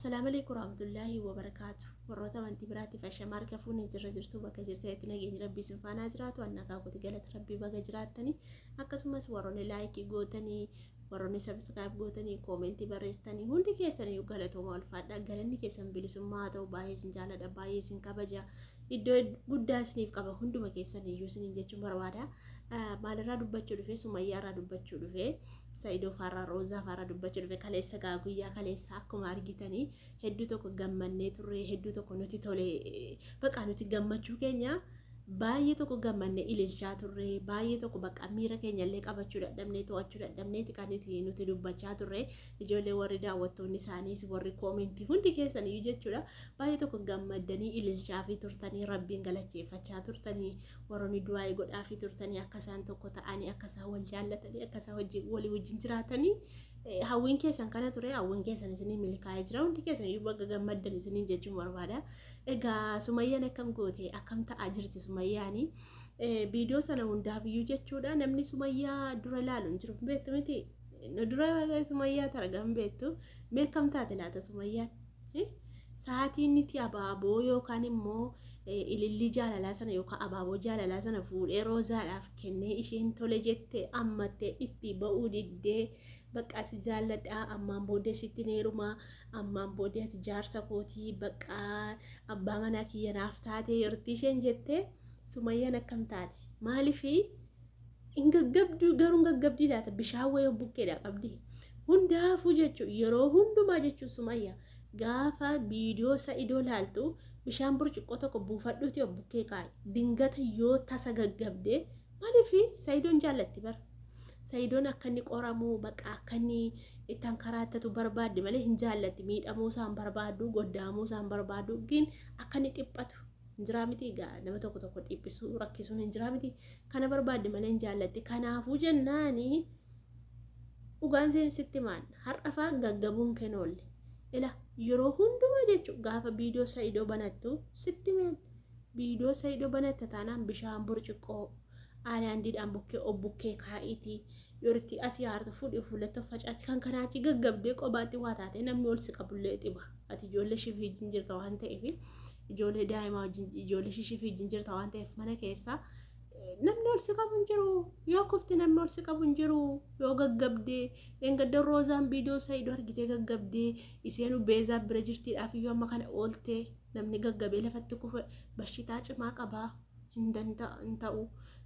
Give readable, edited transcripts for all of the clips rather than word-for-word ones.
السلام عليكم ورحمة الله وبركاته. ورّوتا منتي براتي فشمار كفوني جرّجرتو بكا جرتي نجي ربي سنفانا جراتو أنك أقول قالت ربي بكا جراتني أكسمس وروني لايكي قوتني وروني سبسكرايب قوتني كومنتي بريستني هندي كيسن يقالتو مالفادا قالني كيسن بلسماتو بايسن جالة بايسن كبجا iddoo guddaa isiniif qaba hunduma keessan iyyuu isiniin jechuun barbaada. Maalirraa dubbachuu dhufe Sumayyaarraa dubbachuu dhufe Saidoo Faarraa Roozaa Faarraa dubbachuu dhufe kaleessa guyyaa kaleessa akkuma argitanii hedduu tokko gammannee turre hedduu tokko nuti tole baqa nuti gammachuu keenya baay'ee tokko gammanne ililchaa turre baay'ee tokko baqa miira keenya illee qabachuu dadhabnee to'achuu dadhabnee tikaniti nuti dubbachaa turre ijoollee warri daawwattoonni isaaniis warri koomentii hundi keessan iyyuu jechuudha baay'ee tokko gammaddanii ililchaa fi turtanii rabbiin galateeffachaa turtanii warroonni du'aa godhaa fi turtanii akka isaan tokko ta'anii akka isaan wal jaallatanii akka isaan walii wajjin jiraatanii hawwiin keessan kana ture hawwiin keessan isinii milkaa'ee jira hundi keessan iyyuu bakka gammaddan isiniin jechuun barbaada. Egaa Sumayyaan akkam goote akkam ta'aa jirti Sumayyaani viidiyoo sana hundaaf iyyuu jechuudha namni Sumayyaa dura ilaalu hin jiru beektu miti dura Sumayyaa targam beektu beekam taate laata Sumayyaan sa'aatiin niti abaaboo yookaan immoo ilillii jaalalaa sana yookaan abaaboo jaalalaa sana fuudhee Roozaadhaaf kennee isheen tole jettee ammattee itti ba'uu diddee bakka si jaalladhaa ammaan booddee sitti neerumaa ammaan booddee ati jaarsa kootii bakka abbaa manaa kiyya naaf taate yeroo isheen jettee Sumayyaan akkam taati maaliifi hin gaggabdu garuu gaggabdii laata bishaan wayii bukkeedha qabdi hundaafuu jechuun yeroo hundumaa jechuun Sumayyaa gaafa viidiyoo Saidoo laaltu bishaan burcuqqoo tokko buufadhuuti bukkee kaa'e dingata yoo tasa gaggabdee maaliifi Saidoon jaallatti bara Saidoon akka inni qoramu baqa akka inni ittaan karaattatu barbaadde malee hin jaallatti miidhamuu isaan barbaadu goddaamuu isaan barbaadu gin akka inni dhiphatu hin jiraa miti egaa nama tokko dhiphisuu rakkisuun hin jiraa miti kana barbaadde malee hin jaallatti kanaafuu jennaani dhugaan seensitti maan har'afaa gaggabuun kenoolle ila yeroo hundumaa jechuun gaafa viidiyoo Saidoo banattu sitti meen viidiyoo Saidoo banatta taanaan bishaan burcuqqoo aalaandiidhaan bukkee kaa'iti yoritti asii haartu fuudhii fuulatti facaati kan kanaachi gaggabdee qobaatti waa taate namni ol si qabullee dhiba ati ijoollee shifii wajjin jirta waan ta'eef ijoollee daa'imaa wajjin ijoollee shifii wajjin jirta waan ta'eef mana keessa namni ol si qabu hin jiru yoo kufti namni ol si qabu hin jiru yoo gaggabdee engadda Roozaan viidiyoo Saidoo argitee gaggabdee isheen beezaa bira jirtiidhaaf iyyuu amma kana ooltee namni gaggabee lafatti kufe bashitaa cimaa qabaa hin ta'u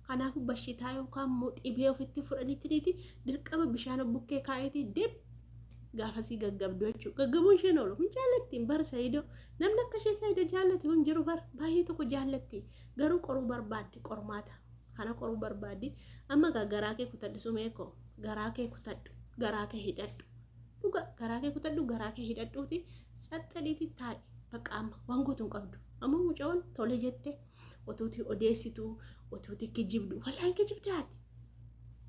kanaaf bashitaa yookaan dhibee ofitti fudhanitti dhiiti dirqama bishaan bukkee kaa'eeti dib gaafasii gaggabduu jechuudha gaggabuun isheen oolu hin jaallatti bara Saidoo namni akka ishee Saidoo jaallatti hin jiru bara baay'ee tokko jaallatti garuu qoruu barbaaddi qormaata kana qoruu barbaaddi amma garaa kee kutadhu sumeekoo garaa kee kutadhu garaa kee hidhadhu dhuga garaa kee kutadhu garaa kee hidhadhuuti saxxadhiiti taa'i bakka amma waan gootu hin qabdu amma mucoon tole jette otuuti odeessitu otuuti kijibdu wallahi kijibdaati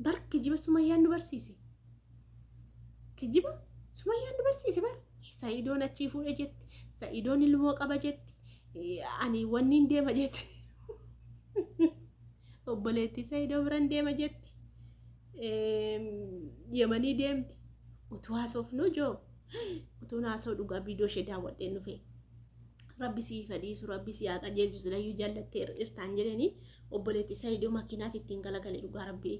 bar kijiba Sumayyaan nu barsiise kijiba Sumayyaan nu barsiise bar Saidoon achii fuudhe jetti Saidoon ilmoo qaba jetti ani wanni deema jetti obboleetti Saidoo biran deema jetti Yemanii deemti utuu haasofnu joo utuu haasoo dhugaa viidiyoo ishee daawwadhee nufe rabbi sii fadhiisu rabbi sii haa qajeelchu silayyuu jaallattee irtaan jedhanii obboleetti Saidoo makiinaatti ittiin galagalee dhugaa rabbi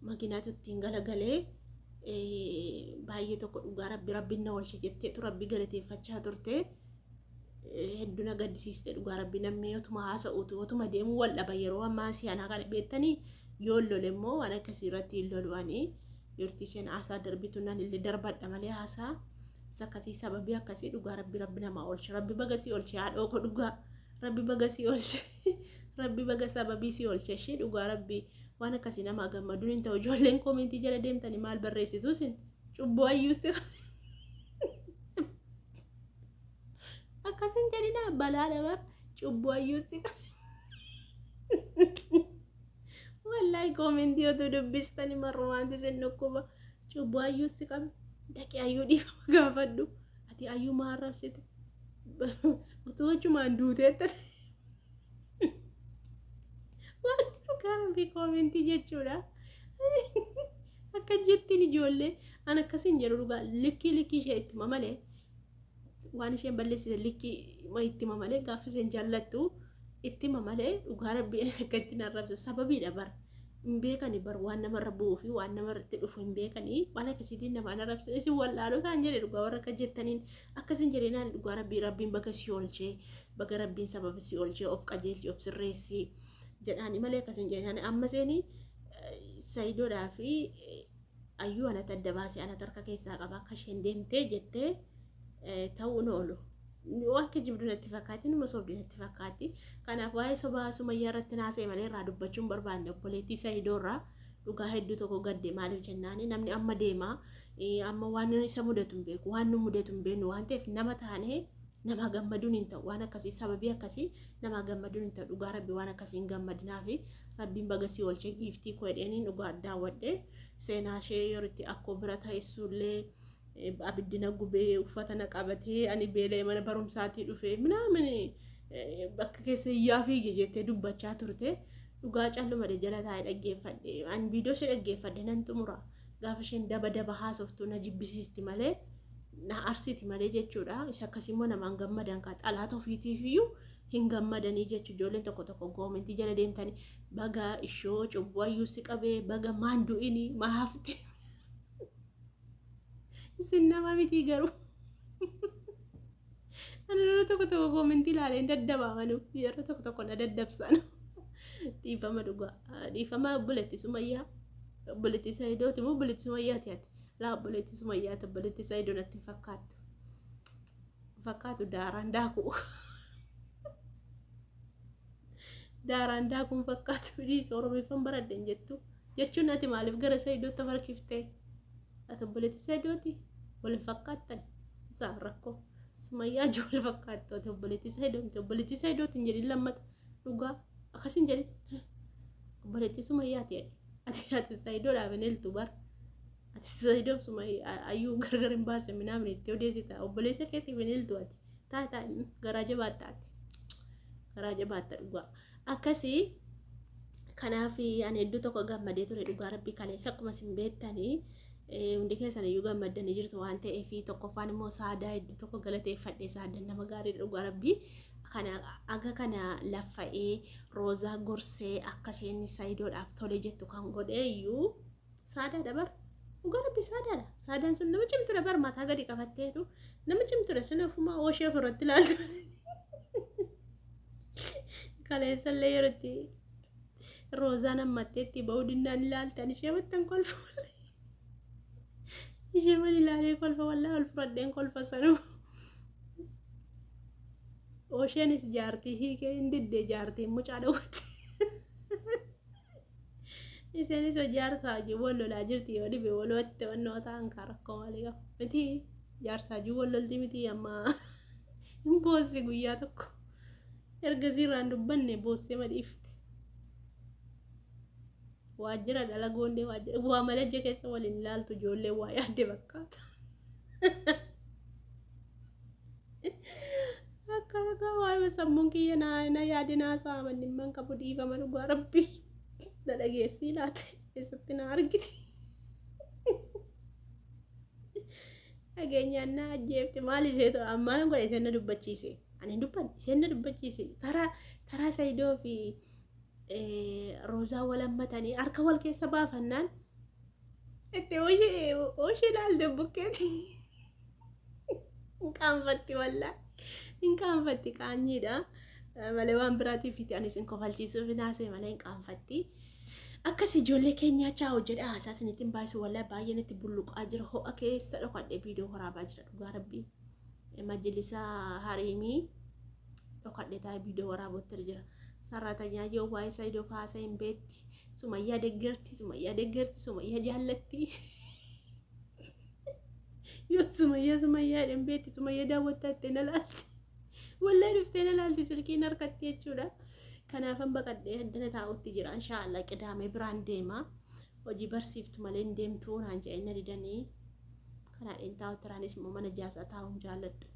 makiinaatti ittiin galagalee baay'ee tokko dhugaa rabbi na oolche jetteetu rabbi galateeffachaa turte hedduu na gaddisiiste dhugaa rabbi namni otuma haasa'uutu otuma deemuu wal dhaba yeroo ammaa si'anaa kana beektanii yoo lole immoo waan akkasii irratti hin lolu'anii yeroo isheen haasaa darbitu nan illee darbadha malee haasaa akkasii sababii akkasii dhugaa rabbi nama oolche rabbi bagasii oolche haadhoo ko dhugaa rabbi bagasii oolche rabbi baga sababii si oolche ishee dhugaa rabbi waan akkasii nama gammaduun hin ta'u ijoolleen koomentii jala deemtanii maal barreessitu sin cubbuu ayyuusi akkasin jedhina balaa dabar cubbuu ayyuusi wallahi koomentii otuu dubbistanii marrumaanti sin dhukkuba cubbuu ayyuusi qabe daqee ayyuu dhiifama gaafadhu ati ayyuu maal rabsite utuu wachumaan duuteetta waan dhugaara fi koomentii jechuudha akka jettiin ijoollee an akkasin jedhu dhugaa likkii ishee ittuma malee waan isheen balleessite likkii itti mamalee gaafa isheen jaallattu itti mamalee dhugaa rabbii akka itti narrabsu sababiidha bar hin beekani bar waan namarra bu'uu fi waan namarratti dhufu hin beekani waan akkasiitiin nama narrabsu isin wallaaloo ta'an jedhe dhugaa warra akka jettaniin akkasin jedheenaan dhugaa rabbiin baga si oolchee baga rabbiin sababa si oolchee of qajeelchi of sirreessi jedhaani malee akkasin jedheenaan amma seenii Saidoodhaa fi ayyuu ana adda baasee ana harka keessaa qaba akka isheen deemtee jettee ta'uun oolu. Waan kijibdu natti fakkaatti nama sobdi natti fakkaatti. Kanaaf waa'ee sobaa Sumayyaa irratti naasee malee irraa dubbachuun barbaanne obboleettii Saidoo irraa dhugaa hedduu tokko gadde maaliif jennaani namni amma deemaa amma waan isa mudatu hin beeku waan nu mudatu hin beeknu waan ta'eef nama taanee nama gammaduun hin ta'u waan akkasii sababii akkasii nama gammaduun hin ta'u dhugaa rabbi waan akkasii hin gammadinaa fi rabbiin baga si oolchee giiftii koo jedhaniin dhugaa daawwadhe seenaa ishee yeroo itti akkoo bira taa'essuullee abiddina gubee uffata na qabatee ani beelee mana barumsaatii dhufee minaamin bakka keessa iyyaa fiige jettee dubbachaa turte dhugaa calluma jala taa'ee dhaggeeffadhe ani viidiyoo ishee dhaggeeffadhe nan xumura gaafa isheen daba haasoftu na jibbisiisti malee na arsiti malee jechuudha isa akkasiimmoo namaan gammadan ka xalaata ofiitiifiyyuu hin gammadanii jechuudha ijoolleen tokko goomentii jala deemtanii baga ishoo cubbayyuu si qabee baga maan du'ini maa hafte isin nama miti garuu ani yeroo tokko goomentii ilaalee daddabaamanu yeroo tokko na daddabsan dhiifama dhugaa dhiifama buletti Sumayyaa buletti Saidooti moo buletti Sumayyaati ati laa buletti Sumayyaati buletti Saidoo natti fakkaatu daaraan daakuun fakkaatu dhiisa Oromeeffan baradden jettu jechuun ati maaliif gara Saidootti farkiftee ati buletti Saidooti wal fakkaattan isaan rakkoo Sumayyaa wal fakkaattu ati buletti Saidooti hin jedhin lammata dhugaa akkasin jedhin buletti Sumayyaati ati Saidoodhaaf hin iltu bar ati Saidoo Sumayyaa ayyuu gargar hin baase minaamin itti odeessita obboleessa keetiif hin iltu ati taa garaa jabaatta dhugaa akkasii kanaaf ani hedduu tokko gammadee ture dhugaa rabbii kaleessa akkuma isin beektanii hundi keessan iyyuu gammaddanii jirtu waan ta'eef tokkoffaan immoo saadaa hedduu tokko galateeffadhee saadaan nama gaarii dhugaa rabbii kana laffa'ee roozaa gorsee akka isheen Saidoodhaaf tole jettu kan godhee iyyuu saadaadha bar dhugaa rabbii saadaadha saadaan sun nama cimture bar mataa gadi qabatteetu nama cimture sun ofumaa ooshee ofirratti ilaaltu kaleessallee yeroo itti roozaan ammatteetti ba'uu dinnaan ilaaltan ishee wattan kolfa ishee man ilaalee kolfa wallaa ol fudhadheen kolfa sanuu oosheenis jaartii hiikee hin diddee jaartii mucaa dhawwatte isheenis jaarsaajii wal lolaa jirti yoo dhibe walootte wannoo ta'an kaa rakkoo malee qaba miti jaarsaajii wal lolti miti amma hin boossi guyyaa tokko ergasii irraan dubbanne boossee madhiifte waajjira dhalagoonnee waajjira waa malajja keessa waliin ilaaltu ijoollee waa yaadde bakkaata akka waa sammuun kiyya na yaadinaa saamanni man qabu dhiifama dhugaa rabbii na dhageessii laate keessatti na argiti dhageenyaan na ajjeefte maal ishee ta'u ammaan godhe isheen na dubbachiise ani dubban isheen na dubbachiise taraa Saidoo fi roozaa wal hammatanii harka wal keessa baafannaan itti ooshee ilaalte bukkeeti hin qaanfatti wallaa hin qaanfatti qaanyiidha malee waan biraatiif itti anis hin kofalchiisuuf naasee malee hin qaanfatti akkas ijoollee keenyaa chaa'u jedha haasaa isinitti baay'isu wallaa baay'een itti bulluqaa jira ho'a keessa dhokadhee viidiyoo waraabaa jira dhugaa rabbii majlisa harimii dhokadhee taa'ee viidiyoo waraabotti jira sarratanya yoo waa'ee Saidoo kaasa hin beetti Sumayyaa deeggarti Sumayyaa jaallatti yoo Sumayyaa hin beetti Sumayyaa daawwattaatti na laalti wallaa dhuftee na laalti silkiin harkatti jechuudha kanaafan baqadhee addana taa'utti jira inshaallah qidaamee biraan deema hojii barsiiftu malee hin deemtuu naan jedhee na didanii kanaadhaan taa'u tiraanis immoo mana jaasaa taa'uun jaalladhu